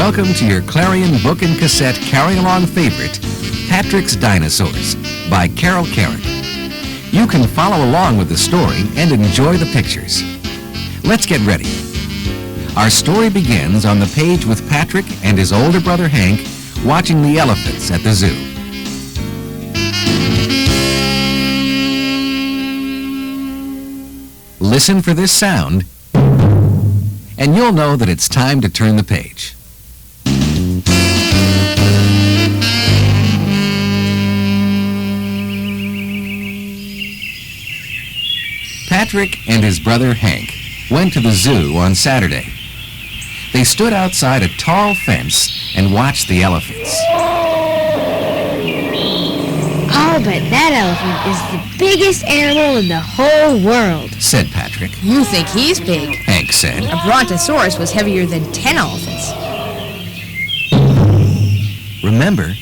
Welcome to your Clarion Book and Cassette carry-along favorite, Patrick's Dinosaurs, by Carol Carrick. You can follow along with the story and enjoy the pictures. Let's get ready. Our story begins on the page with Patrick and his older brother Hank watching the elephants at the zoo. Listen for this sound, and you'll know that it's time to turn the page. Patrick and his brother Hank went to the zoo on Saturday. They stood outside a tall fence and watched the elephants. Oh, but that elephant is the biggest animal in the whole world, said Patrick. You think he's big? Hank said. A brontosaurus was heavier than 10 elephants. Remember,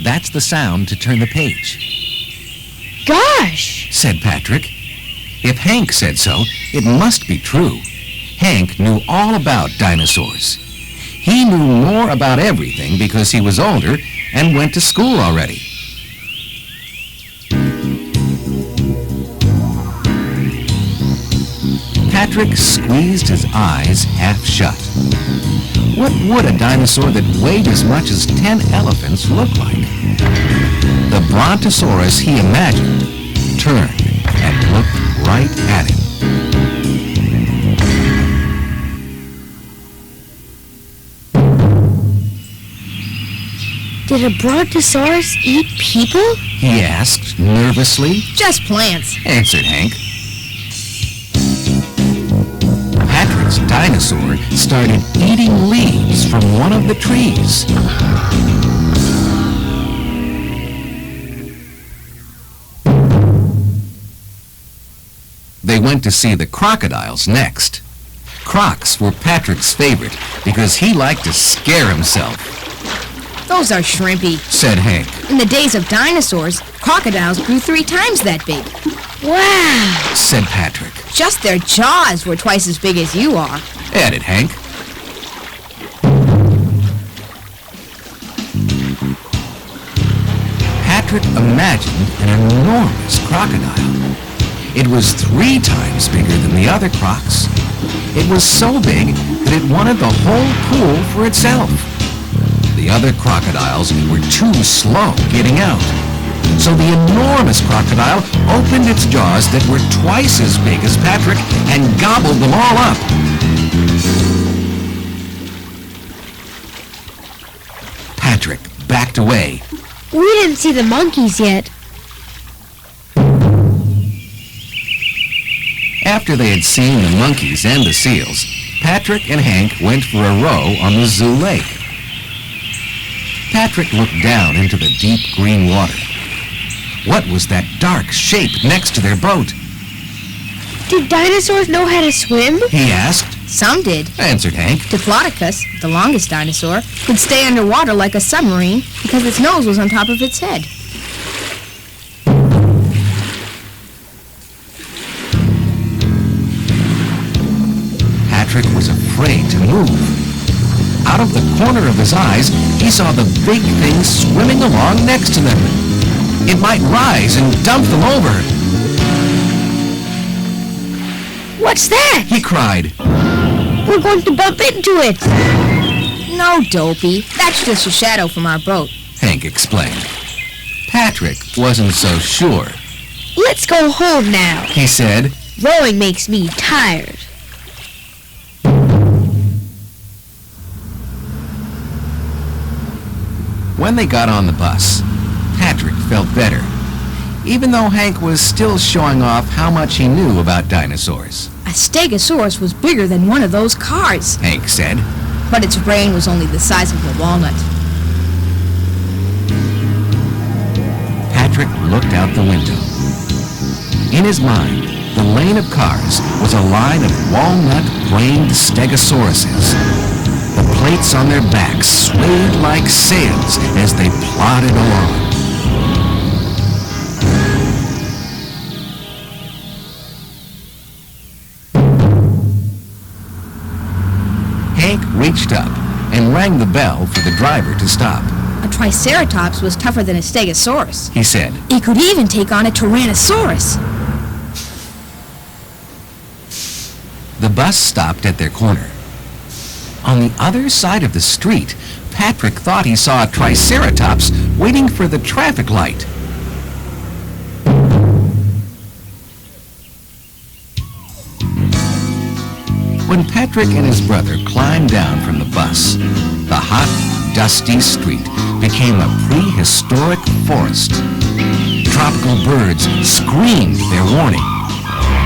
that's the sound to turn the page. Gosh, said Patrick. If Hank said so, it must be true. Hank knew all about dinosaurs. He knew more about everything because he was older and went to school already. Patrick squeezed his eyes half shut. What would a dinosaur that weighed as much as 10 elephants look like? The brontosaurus he imagined turned and looked right at him. did a brontosaurus eat people? He asked nervously. Just plants, answered Hank. Patrick's dinosaur started eating leaves from one of the trees. They went to see the crocodiles next. Crocs were Patrick's favorite because he liked to scare himself. Those are shrimpy, said Hank. In the days of dinosaurs, crocodiles grew 3 times that big. Wow, said Patrick. Just their jaws were twice as big as you are, added Hank. Patrick imagined an enormous crocodile. It was 3 times bigger than the other crocs. It was so big that it wanted the whole pool for itself. The other crocodiles were too slow getting out. So the enormous crocodile opened its jaws that were twice as big as Patrick and gobbled them all up. Patrick backed away. we didn't see the monkeys yet. After they had seen the monkeys and the seals, Patrick and Hank went for a row on the zoo lake. Patrick looked down into the deep green water. What was that dark shape next to their boat? Did dinosaurs know how to swim? He asked. Some did, answered Hank. Diplodocus, the longest dinosaur, could stay underwater like a submarine because its nose was on top of its head. Patrick was afraid to move. Out of the corner of his eyes, he saw the big thing swimming along next to them. It might rise and dump them over. What's that? He cried. We're going to bump into it. No, Dopey. That's just a shadow from our boat. Hank explained. Patrick wasn't so sure. Let's go home now, He said. Rowing makes me tired. When they got on the bus, Patrick felt better, even though Hank was still showing off how much he knew about dinosaurs. A stegosaurus was bigger than one of those cars, Hank said. but its brain was only the size of a walnut. Patrick looked out the window. In his mind, the lane of cars was a line of walnut-brained stegosauruses. The plates on their backs swayed like sails as they plodded along. Hank reached up and ran rang the bell for the driver to stop. A triceratops was tougher than a stegosaurus. He said, It could even take on a tyrannosaurus. The bus stopped at their corner. On the other side of the street, Patrick thought he saw a triceratops waiting for the traffic light. When Patrick and his brother climbed down from the bus, the hot, dusty street became a prehistoric forest. Tropical birds screamed their warning.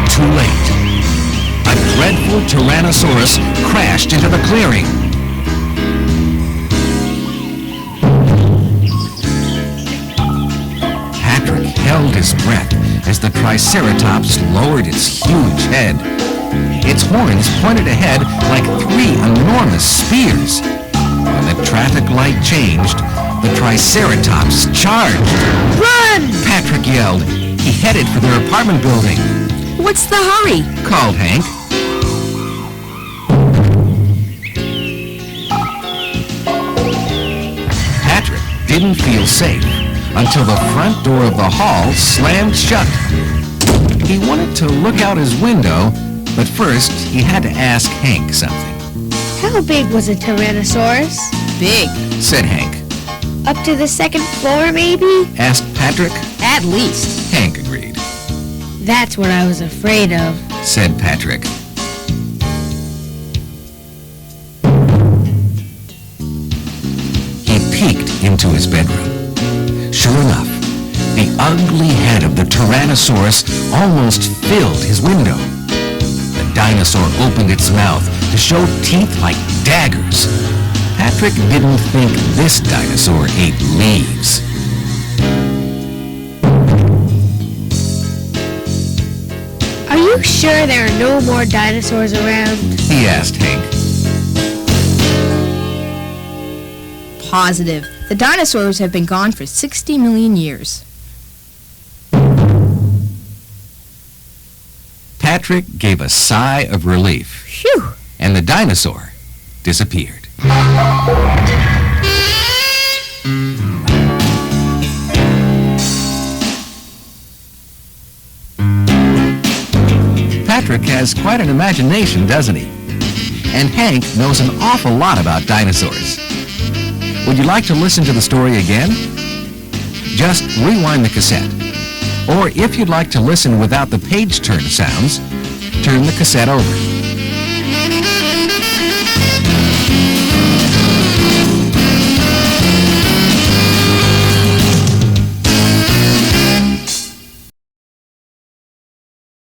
Too late. A dreadful Tyrannosaurus crashed into the clearing. Patrick held his breath as the Triceratops lowered its huge head. Its horns pointed ahead like three enormous spears. When the traffic light changed, the Triceratops charged. Run! Patrick yelled. He headed for their apartment building. What's the hurry? Called Hank. Patrick didn't feel safe until the front door of the hall slammed shut. He wanted to look out his window, but first he had to ask Hank something. How big was a Tyrannosaurus? Big. Said Hank. Up to the second floor, maybe? Asked Patrick. At least. Hank agreed. That's what I was afraid of. Said Patrick. He peeked into his bedroom. Sure enough, the ugly head of the Tyrannosaurus almost filled his window. The dinosaur opened its mouth to show teeth like daggers. Patrick didn't think this dinosaur ate leaves. Are you sure there are no more dinosaurs around? He asked Hank. Positive. The dinosaurs have been gone for 60 million years. Patrick gave a sigh of relief, Phew! and the dinosaur disappeared. Patrick has quite an imagination, doesn't he? And Hank knows an awful lot about dinosaurs. Would you like to listen to the story again? Just rewind the cassette. Or if you'd like to listen without the page turn sounds, turn the cassette over.